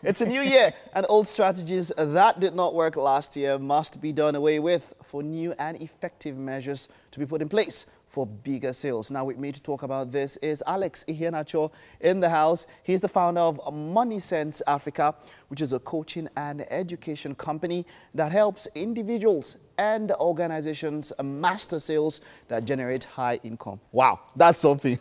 It's a new year, and old strategies that did not work last year must be done away with for new and effective measures to be put in place for bigger sales. Now with me to talk about this is Alex Iheanacho in the house. He's the founder of Money Sense Africa, which is a coaching and education company that helps individuals and organizations master sales that generate high income. Wow, that's something.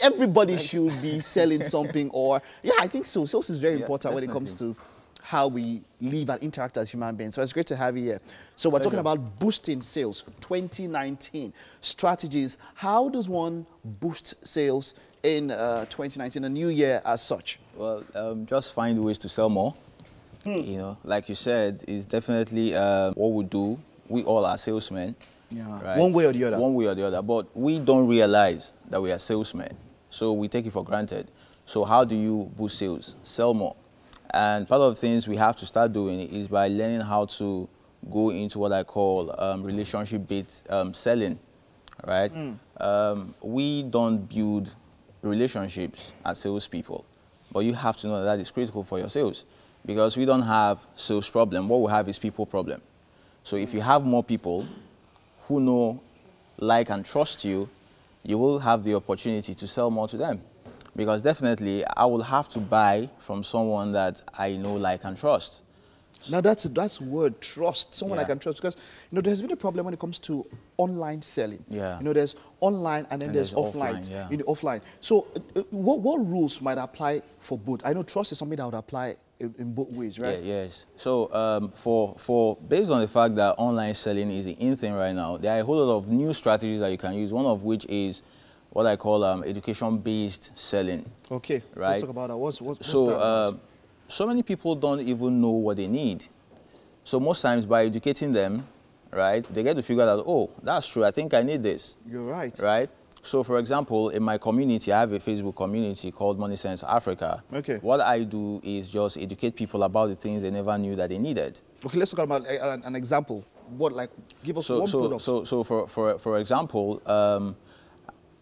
Everybody should be selling something, or yeah, I think so. Sales is very important when it comes to how we live and interact as human beings. So it's great to have you here. So we're talking about boosting sales 2019 strategies. How does one boost sales in 2019, a new year as such? Well, just find ways to sell more. You know, like you said, is definitely what we do. We all are salesmen. Yeah. Right? One way or the other. One way or the other. But we don't realize that we are salesmen. So we take it for granted. So how do you boost sales? Sell more. And part of the things we have to start doing is by learning how to go into what I call relationship-based selling, right? We don't build relationships as salespeople, but you have to know that that is critical for your sales, because we don't have sales problem. What we have is people problem. So if you have more people who know, like, and trust you, you will have the opportunity to sell more to them. Because definitely, I will have to buy from someone that I know, like, and trust. Now that's word, trust, someone I can trust, because you know there's been a problem when it comes to online selling. Yeah. You know, there's online and then there's offline. Yeah. You know, offline. So what rules might apply for both? I know trust is something that would apply in both ways, right? Yeah, yes. So based on the fact that online selling is the in thing right now, there are a whole lot of new strategies that you can use. One of which is what I call education-based selling. Okay, right? Let's talk about that. What's that about? So many people don't even know what they need. So most times by educating them, right, they get to figure out, oh, that's true, I think I need this. You're right. Right? So for example, in my community, I have a Facebook community called Money Sense Africa. Okay. What I do is just educate people about the things they never knew that they needed. Okay, let's talk about an example. What, like, give us one product. So for example,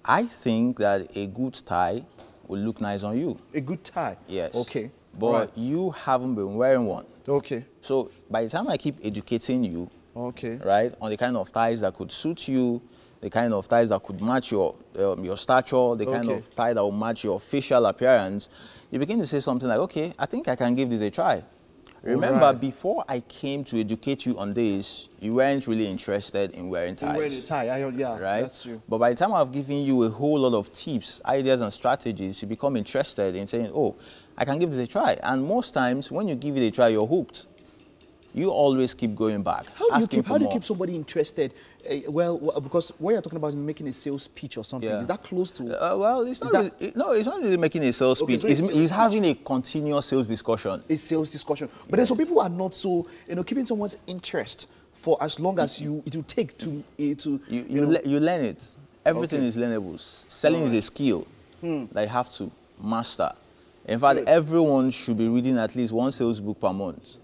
I think that a good tie will look nice on you. A good tie? Yes. Okay. But you haven't been wearing one. Okay. So by the time I keep educating you, okay, right, on the kind of ties that could suit you, the kind of ties that could match your stature, the kind of tie that will match your facial appearance, you begin to say something like, okay, I think I can give this a try. Remember, before I came to educate you on this, you weren't really interested in wearing ties. Wearing a tie, yeah, right? That's true. But by the time I've given you a whole lot of tips, ideas, and strategies, you become interested in saying, oh, I can give this a try. And most times, when you give it a try, you're hooked. You always keep going back. How do you keep somebody interested? Well, because what you're talking about is making a sales pitch or something. Is that close to? Well, it's not really, no, it's not really making a sales pitch. It's having a continuous sales discussion. A sales discussion. But then some people are not so, you know, keeping someone's interest for as long as it will take to you learn it. Everything is learnable. Selling is a skill that you have to master. In fact, everyone should be reading at least one sales book per month.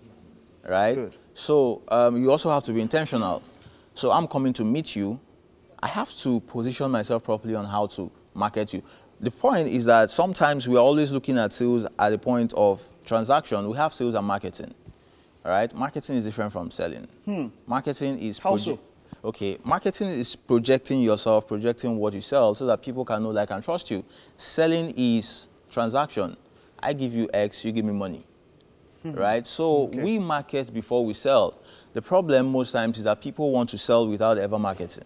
Right? Good. So you also have to be intentional. So I'm coming to meet you. I have to position myself properly on how to market you. The point is that sometimes we are always looking at sales at the point of transaction. We have sales and marketing. All right? Marketing is different from selling. Marketing is... How so? Okay, marketing is projecting yourself, projecting what you sell so that people can know, like, and trust you. Selling is transaction. I give you X, you give me money. Right? So we market before we sell. The problem most times is that people want to sell without ever marketing.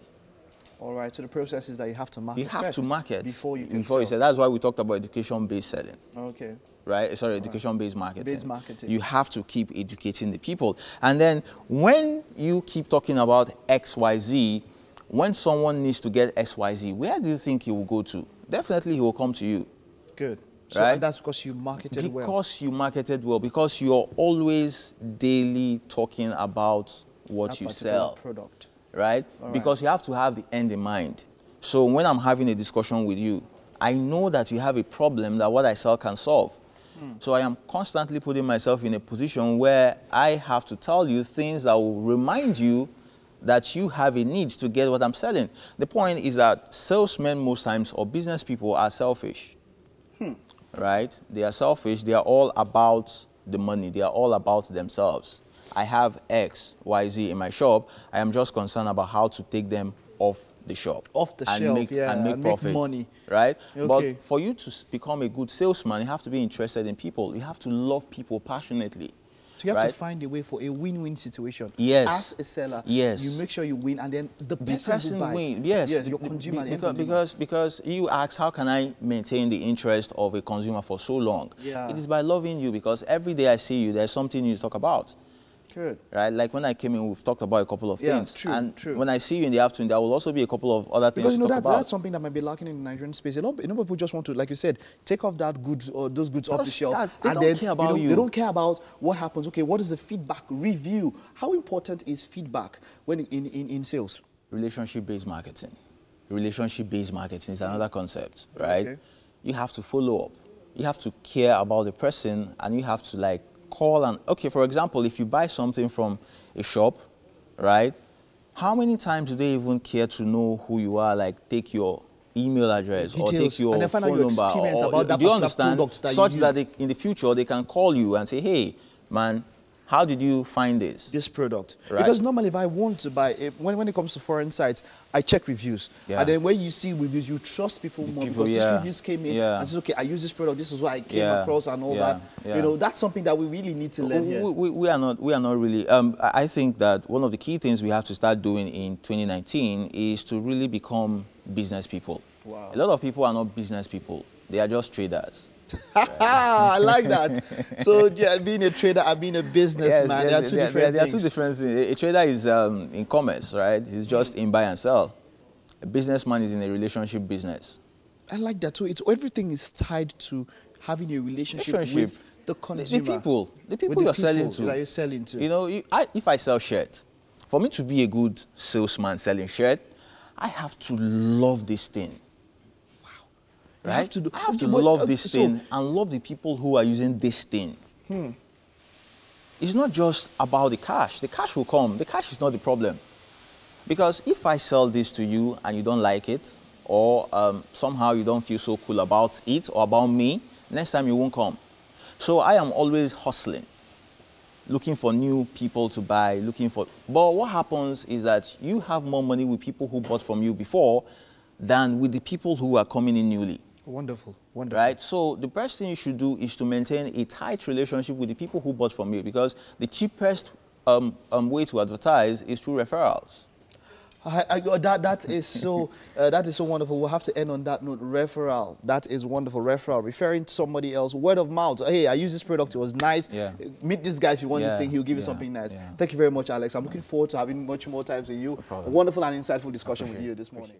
All right, so the process is that you have to market. You have to market before you sell. That's why we talked about education-based selling. Okay. Right? Sorry, education-based marketing. Based marketing. You have to keep educating the people. And then when you keep talking about XYZ, when someone needs to get XYZ, where do you think he will go to? Definitely he will come to you. Good. So and that's because you marketed well. Because you marketed well, because you're always daily talking about what you sell. Product. Right? Because you have to have the end in mind. So when I'm having a discussion with you, I know that you have a problem that what I sell can solve. So I am constantly putting myself in a position where I have to tell you things that will remind you that you have a need to get what I'm selling. The point is that salesmen most times, or business people, are selfish. right? They are selfish. They are all about the money. They are all about themselves. I have X, Y, Z in my shop. I am just concerned about how to take them off the shop. Off the and shelf, make, yeah, and make profit, money. right? Okay. But for you to become a good salesman, you have to be interested in people. You have to love people passionately. So you have right? to find a way for a win-win situation. Yes. As a seller, yes. you make sure you win, and then the person who buys, win. Yes. your consumer. Because you ask, how can I maintain the interest of a consumer for so long? Yeah. It is by loving you, because every day I see you, there's something new to talk about. Good. Right? Like when I came in, we've talked about a couple of things. True, and true. when I see you in the afternoon, there will also be a couple of other things because to talk about. That's something that might be lacking in the Nigerian space. A lot of people just want to, like you said, take off that goods or those goods off the shelf. They don't care about you. They don't care about what happens. Okay, what is the feedback review? How important is feedback when in sales? Relationship-based marketing. Relationship-based marketing is another concept, right? Okay. You have to follow up. You have to care about the person, and you have to like call and, okay, for example, if you buy something from a shop, right? How many times do they even care to know who you are, like take your email address or take your phone number? Do you understand? Such that in the future they can call you and say, hey, man, how did you find this product? Right. Because normally if I want to buy, when it comes to foreign sites, I check reviews. Yeah. And then when you see reviews, you trust people more because these reviews came in and said, okay, I use this product, this is what I came across and all that. You know, that's something that we really need to learn here. We are not really, I think that one of the key things we have to start doing in 2019 is to really become business people. Wow. A lot of people are not business people. They are just traders. I like that. So yeah, being a trader and being a businessman, there are two different things. There are two different things. A trader is in commerce, right? It's just in buy and sell. A businessman is in a relationship business. I like that too. Everything is tied to having a relationship with the consumer. The people you're selling to. That you're selling to. You know, if I sell shirts, for me to be a good salesman selling shirt, I have to love this thing. Right? I have to love this thing and love the people who are using this thing. It's not just about the cash. The cash will come. The cash is not the problem. Because if I sell this to you and you don't like it, or somehow you don't feel so cool about it or about me, next time you won't come. So I am always hustling, looking for new people to buy, But what happens is that you have more money with people who bought from you before than with the people who are coming in newly. Wonderful, wonderful. Right? So the best thing you should do is to maintain a tight relationship with the people who bought from you, because the cheapest way to advertise is through referrals. That is so wonderful. We'll have to end on that note. Referral. That is wonderful. Referral. Referring to somebody else. Word of mouth. Hey, I used this product. It was nice. Yeah. Meet this guy if you want this thing. He'll give you something nice. Thank you very much, Alex. I'm looking forward to having much more time with you. No problem. A wonderful and insightful discussion with you this morning.